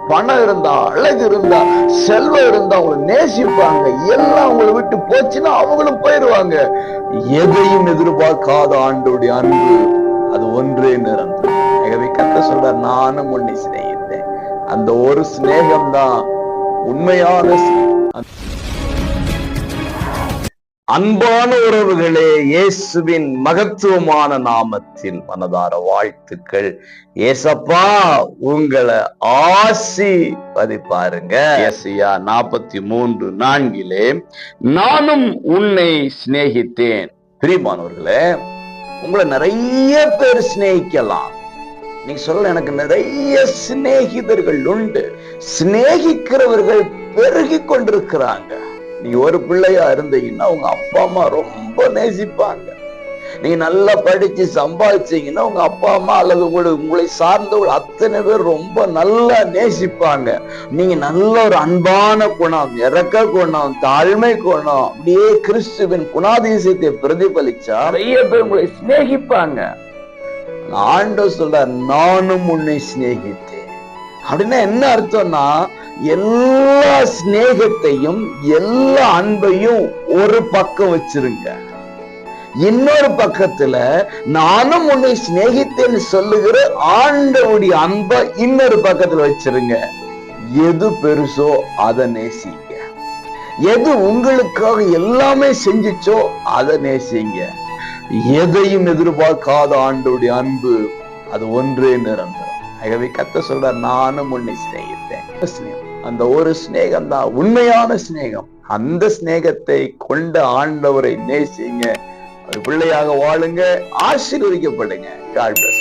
பணம் இருந்தா, அழகு இருந்தா, செல்வம் இருந்தா உங்களை நேசிப்பாங்க. எல்லாம் உங்களை விட்டு போச்சுன்னா அவங்களும் போயிடுவாங்க. எதையும் எதிர்பார்க்காத ஆண்டவருடைய அன்பு அது ஒன்றே நிரந்தரம். ஆகவே கர்த்தர் சொல்றார், நானும் உன்னை சிநேகித்தேன். அந்த ஒரு சிநேகம் தான் உண்மையான அன்பான உறவுகளே, இயேசுவின் மகத்துவமான நாமத்தில் மனதார வாழ்த்துக்கள். ஏசப்பா உங்களை ஆசீர்வதிப்பாருங்க. ஏசாயா 43:4 நானும் உன்னை சிநேகித்தேன். பிரியமானவர்களே, உங்களை நிறைய பேர் சிநேகிக்கலாம். நீங்க சொல்ல, எனக்கு நிறைய சிநேகிதர்கள் உண்டு. சிநேகிக்கிறவர்கள் பெருகி கொண்டிருக்கிறாங்க. நீங்க ஒரு பிள்ளையா இருந்தீங்கன்னா உங்க அப்பா அம்மா ரொம்ப நேசிப்பாங்க. நீங்க நல்லா படிச்சு சம்பாதிச்சீங்கன்னா உங்க அப்பா அம்மா அல்லது உங்களை சார்ந்தவர்கள் அத்தனை பேர் ரொம்ப நல்லா நேசிப்பாங்க. நீங்க நல்ல ஒரு அன்பான குணம், இரக்க குணம், தாழ்மை குணம், அப்படியே கிறிஸ்துவின் குணாதிசயத்தை பிரதிபலிச்சா நிறைய பேர் உங்களை சிநேகிப்பாங்க. ஆண்டவர் சொல்றார், நானும் உன்னை சிநேகித்தேன். அப்படின்னா என்ன அர்த்தம்னா, எல்லா சிநேகத்தையும் எல்லா அன்பையும் ஒரு பக்கம் வச்சிருங்க. இன்னொரு பக்கத்துல நானும் உன்னை சிநேகித்தேன்னு சொல்லுகிற ஆண்டவருடைய அன்பை இன்னொரு பக்கத்துல வச்சிருங்க. எது பெருசோ அதை நேசிங்க. எது உங்களுக்காக எல்லாமே செஞ்சுச்சோ அதை நேசிங்க. எதையும் எதிர்பார்க்காத ஆண்டவருடைய அன்பு அது ஒன்றே நிரந்தரம். ஆகவே கர்த்தர் சொல்றார், நானும் உன்னை சிநேகித்தேன். அந்த ஒரு சிநேகம் தான் உண்மையான சிநேகம். அந்த சிநேகத்தை கொண்ட ஆண்டவரை நேசிங்க. ஒரு பிள்ளையாக வாழுங்க, ஆசீர்வதிக்கப்படுங்க. God bless.